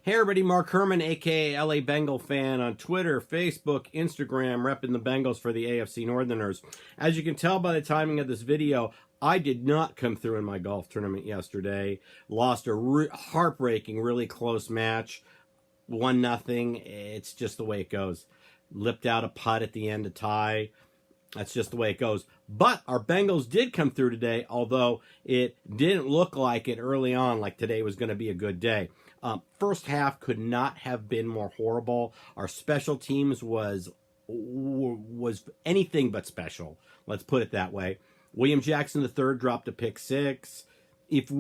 Hey everybody, Mark Herman, aka LA Bengal fan on Twitter, Facebook, Instagram, repping the Bengals for the AFC Northerners. As you can tell by the timing of this video, I did not come through in my golf tournament yesterday. Lost a heartbreaking, really close match. 1-0. It's just the way it goes. Lipped out a putt at the end to tie. That's just the way it goes. But our Bengals did come through today, although it didn't look like it early on, like today was going to be a good day. First half could not have been more horrible. Our special teams was anything but special. Let's put it that way. William Jackson III dropped a pick six. If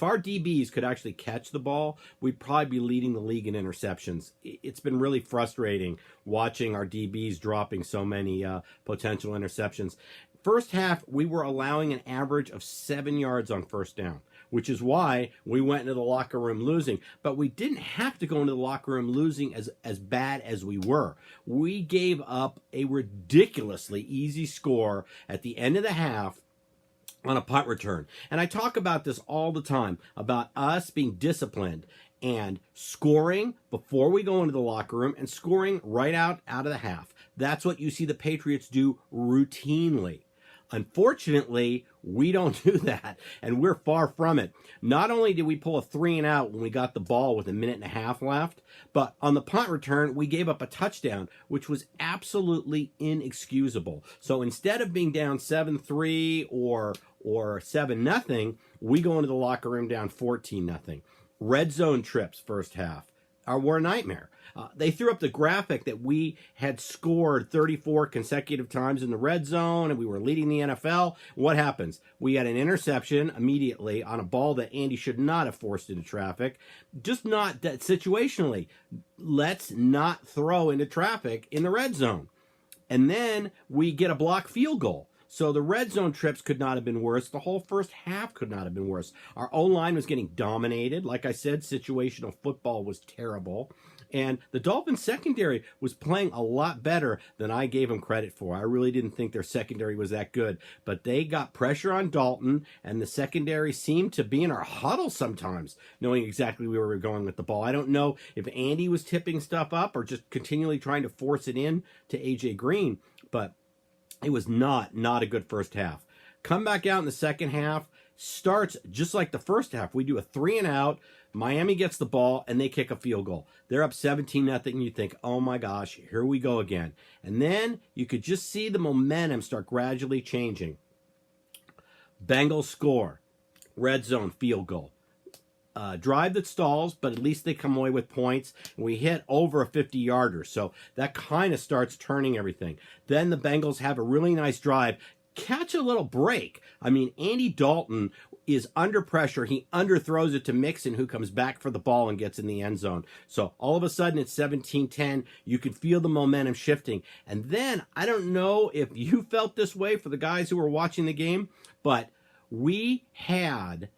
our DBs could actually catch the ball, we'd probably be leading the league in interceptions. It's been really frustrating watching our DBs dropping so many potential interceptions. First half, we were allowing an average of 7 yards on first down, which is why we went into the locker room losing. But we didn't have to go into the locker room losing as bad as we were. We gave up a ridiculously easy score at the end of the half on a punt return. And I talk about this all the time, about us being disciplined and scoring before we go into the locker room and scoring right out of the half. That's what you see the Patriots do routinely. Unfortunately, we don't do that, and we're far from it. Not only did we pull a 3-and-out when we got the ball with 1.5 minutes left, but on the punt return, we gave up a touchdown, which was absolutely inexcusable. So instead of being down 7-3 or 7-0, we go into the locker room down 14-0. Red zone trips first half were a nightmare. They threw up the graphic that we had scored 34 consecutive times in the red zone and we were leading the NFL. What happens? We had an interception immediately on a ball that Andy should not have forced into traffic. Just not that situationally. Let's not throw into traffic in the red zone. And then we get a blocked field goal. So the red zone trips could not have been worse. The whole first half could not have been worse. Our O-line was getting dominated. Like I said, situational football was terrible. And the Dolphins secondary was playing a lot better than I gave them credit for. I really didn't think their secondary was that good. But they got pressure on Dalton, and the secondary seemed to be in our huddle sometimes, knowing exactly where we were going with the ball. I don't know if Andy was tipping stuff up or just continually trying to force it in to A.J. Green, but it was not a good first half. Come back out in the second half, starts just like the first half. We do a 3-and-out. Miami gets the ball, and they kick a field goal. They're up 17-0, and you think, oh my gosh, here we go again. And then you could just see the momentum start gradually changing. Bengals score. Red zone field goal. Drive that stalls, but at least they come away with points. And we hit over a 50-yarder, so that kind of starts turning everything. Then the Bengals have a really nice drive. Catch a little break. I mean, Andy Dalton is under pressure. He underthrows it to Mixon, who comes back for the ball and gets in the end zone. So all of a sudden it's 17-10. You could feel the momentum shifting. And then, I don't know if you felt this way for the guys who were watching the game, but we had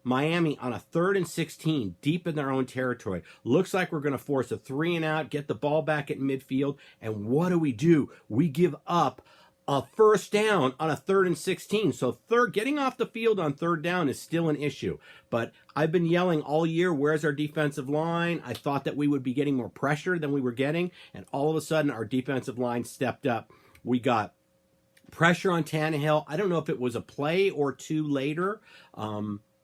Miami on a 3rd and 16 deep in their own territory. Looks like we're going to force a 3-and-out, get the ball back at midfield. And what do? We give up a first down on a 3rd and 16. So getting off the field on 3rd down is still an issue. But I've been yelling all year, where's our defensive line? I thought that we would be getting more pressure than we were getting. And all of a sudden, our defensive line stepped up. We got pressure on Tannehill. I don't know if it was a play or two later,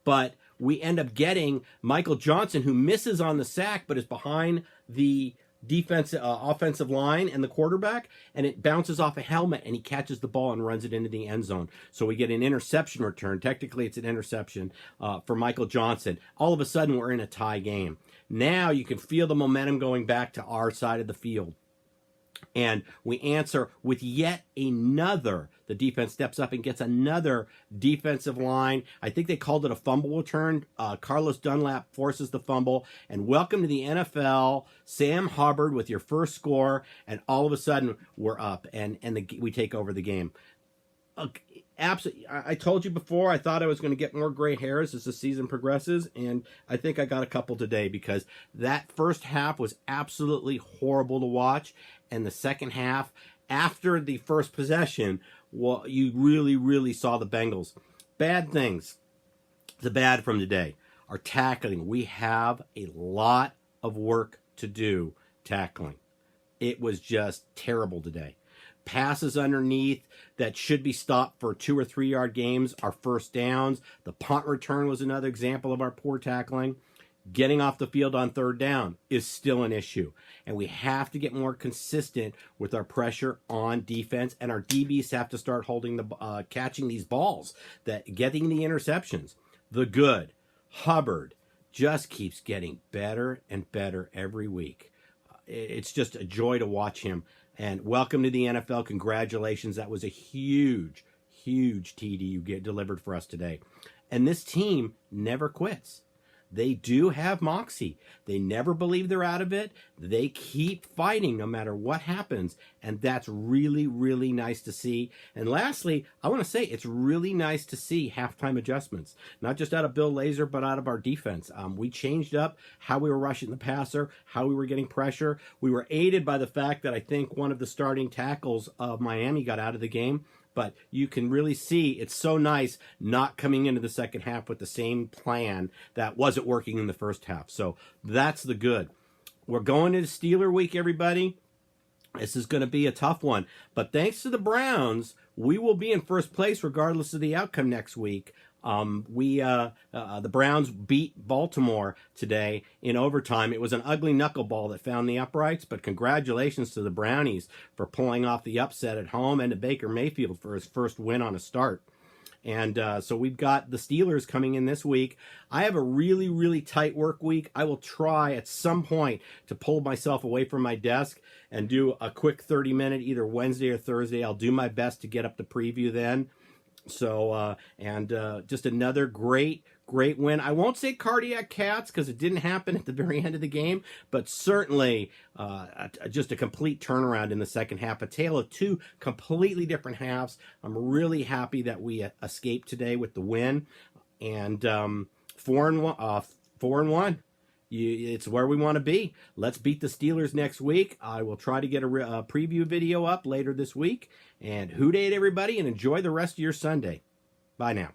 but we end up getting Michael Johnson, who misses on the sack, but is behind the offensive line and the quarterback, and it bounces off a helmet, and he catches the ball and runs it into the end zone. So we get an interception return. Technically, it's an interception for Michael Johnson. All of a sudden, we're in a tie game. Now you can feel the momentum going back to our side of the field. And we answer with yet another. The defense steps up and gets another defensive line. I think they called it a fumble return. Carlos Dunlap forces the fumble. And welcome to the NFL, Sam Hubbard with your first score. And all of a sudden, we're up and we take over the game. Absolutely. I told you before, I thought I was going to get more gray hairs as the season progresses, and I think I got a couple today because that first half was absolutely horrible to watch, and the second half, after the first possession, well, you really saw the Bengals. Bad things. The bad from today. Our tackling. We have a lot of work to do tackling. It was just terrible today. Passes underneath that should be stopped for 2 or 3 yard games are first downs. The punt return was another example of our poor tackling. Getting off the field on third down is still an issue. And we have to get more consistent with our pressure on defense. And our DBs have to start holding catching these balls, getting the interceptions. The good, Hubbard, just keeps getting better and better every week. It's just a joy to watch him. And welcome to the NFL. Congratulations. That was a huge, huge TD you delivered for us today. And this team never quits. They do have Moxi. They never believe they're out of it. They keep fighting no matter what happens. And that's really, really nice to see. And lastly, I want to say it's really nice to see halftime adjustments, not just out of Bill Lazor, but out of our defense. We changed up how we were rushing the passer, how we were getting pressure. We were aided by the fact that I think one of the starting tackles of Miami got out of the game. But you can really see it's so nice not coming into the second half with the same plan that wasn't working in the first half. So that's the good. We're going into Steeler week, everybody. This is going to be a tough one. But thanks to the Browns, we will be in first place regardless of the outcome next week. The Browns beat Baltimore today in overtime. It was an ugly knuckleball that found the uprights, but congratulations to the Brownies for pulling off the upset at home and to Baker Mayfield for his first win on a start. And so we've got the Steelers coming in this week. I have a really, really tight work week. I will try at some point to pull myself away from my desk and do a quick 30-minute either Wednesday or Thursday. I'll do my best to get up the preview then. So, just another great win. I won't say cardiac cats because it didn't happen at the very end of the game, but certainly just a complete turnaround in the second half. A tale of two completely different halves. I'm really happy that we escaped today with the win. And 4-1. It's where we want to be. Let's beat the Steelers next week. I will try to get a preview video up later this week. And hoot-aid, everybody, and enjoy the rest of your Sunday. Bye now.